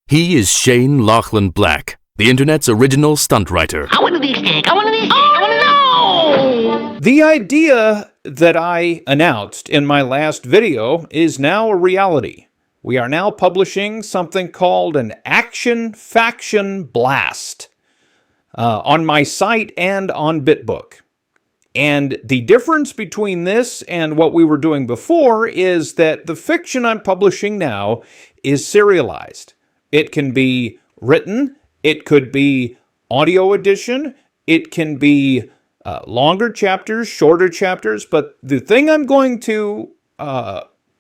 He is Shane Lachlan Black, the internet's original stunt writer. I want a these steak. I want a these steak. I want to know. The idea that I announced in my last video is now a reality. We are now publishing something called an Action Faction Blast on my site and on BitBook. And the difference between this and what we were doing before is that the fiction I'm publishing now is serialized. It can be written, it could be audio edition, it can be longer chapters, shorter chapters, but the thing I'm going to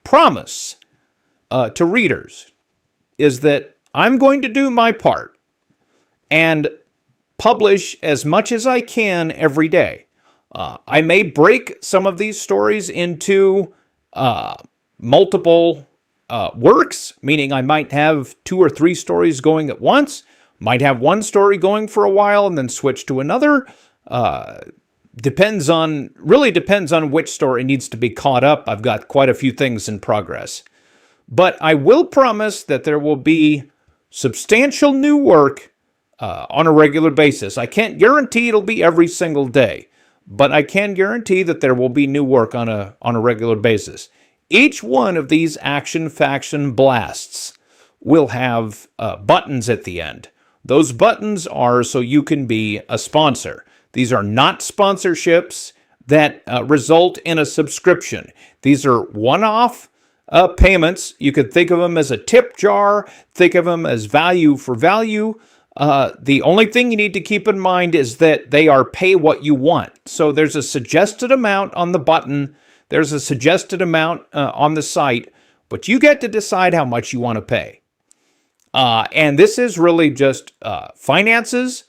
promise to readers is that I'm going to do my part and publish as much as I can every day. I may break some of these stories into multiple works, meaning I might have 2 or 3 stories going at once, might have one story going for a while and then switch to another. Really depends on which story needs to be caught up. I've got quite a few things in progress. But I will promise that there will be substantial new work on a regular basis. I can't guarantee it'll be every single day, but I can guarantee that there will be new work on a regular basis. Each one of these Action Faction Blasts will have buttons at the end. Those buttons are so you can be a sponsor. These are not sponsorships that result in a subscription. These are one-off payments. You could think of them as a tip jar, think of them as value for value. The only thing you need to keep in mind is that they are pay what you want. So there's a suggested amount on the button, there's a suggested amount on the site, but you get to decide how much you want to pay. And this is really just finances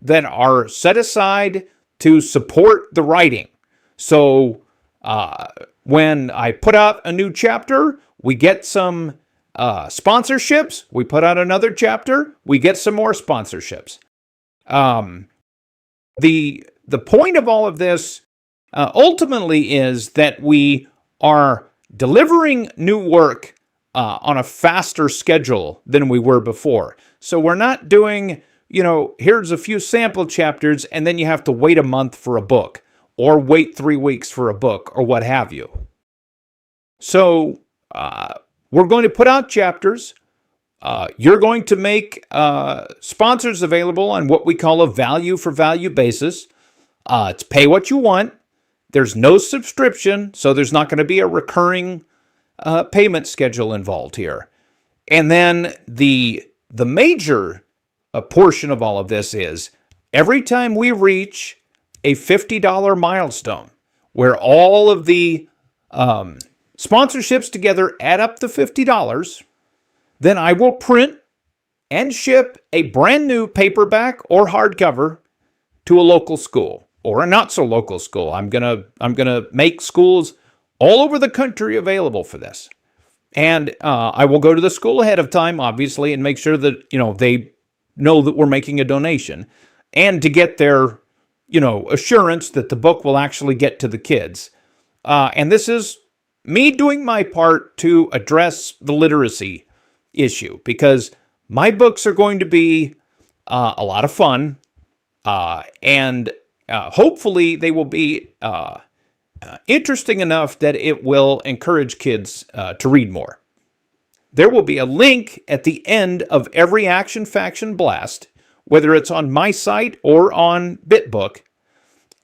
that are set aside to support the writing. So when I put out a new chapter, we get some sponsorships. We put out another chapter, we get some more sponsorships. The point of all of this ultimately is that we are delivering new work on a faster schedule than we were before. So we're not doing, here's a few sample chapters and then you have to wait a month for a book or wait 3 weeks for a book or what have you. So we're going to put out chapters. You're going to make sponsors available on what we call a value for value basis. It's pay what you want. There's no subscription, so there's not going to be a recurring payment schedule involved here. And then the major portion of all of this is every time we reach a $50 milestone, where all of the sponsorships together add up to $50, then I will print and ship a brand new paperback or hardcover to a local school or a not so local school. I'm gonna make schools all over the country available for this. And I will go to the school ahead of time, obviously, and make sure that, they know that we're making a donation and to get their, assurance that the book will actually get to the kids. And this is me doing my part to address the literacy issue because my books are going to be a lot of fun and hopefully they will be interesting enough that it will encourage kids to read more. There will be a link at the end of every Action Faction Blast, whether it's on my site or on BitBook,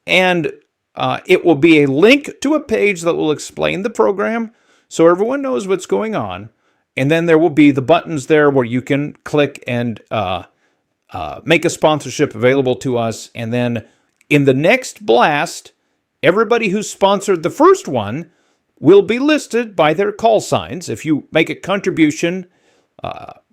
and it will be a link to a page that will explain the program so everyone knows what's going on, and then there will be the buttons there where you can click and make a sponsorship available to us, and then in the next blast, everybody who sponsored the first one will be listed by their call signs. If you make a contribution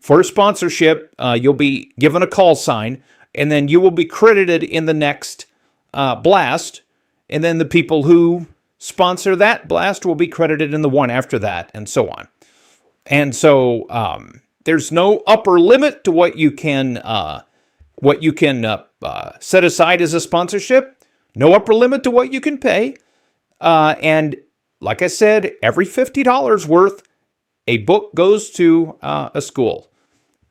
for a sponsorship, you'll be given a call sign, and then you will be credited in the next blast, and then the people who sponsor that blast will be credited in the one after that, and so on. And so there's no upper limit to what you can set aside as a sponsorship. No upper limit to what you can pay. And like I said, every $50 worth, a book goes to a school.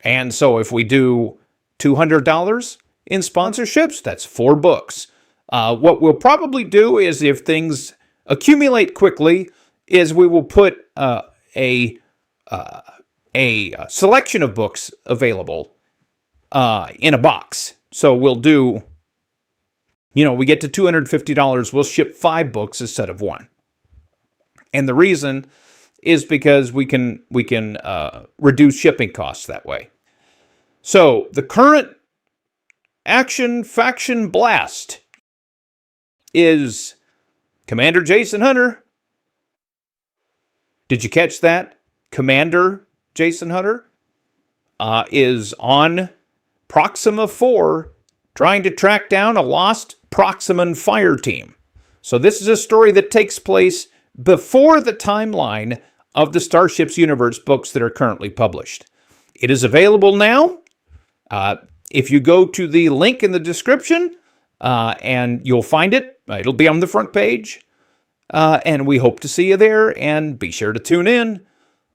And so if we do $200 in sponsorships, that's 4 books. What we'll probably do is, if things accumulate quickly, is we will put a selection of books available in a box. So we'll do, we get to $250, we'll ship 5 books instead of 1. And the reason is because we can reduce shipping costs that way. So the current Action Faction Blast is Commander Jason Hunter. Did you catch that? Commander Jason Hunter is on Proxima 4 trying to track down a lost Proximan fire team. So this is a story that takes place before the timeline of the Starships Universe books that are currently published. It is available now. If you go to the link in the description, and you'll find it. It'll be on the front page. And we hope to see you there, and be sure to tune in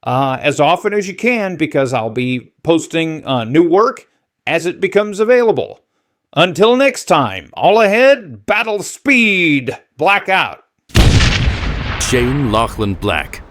as often as you can, because I'll be posting new work as it becomes available. Until next time, all ahead, battle speed, blackout. Shane Lachlan Black,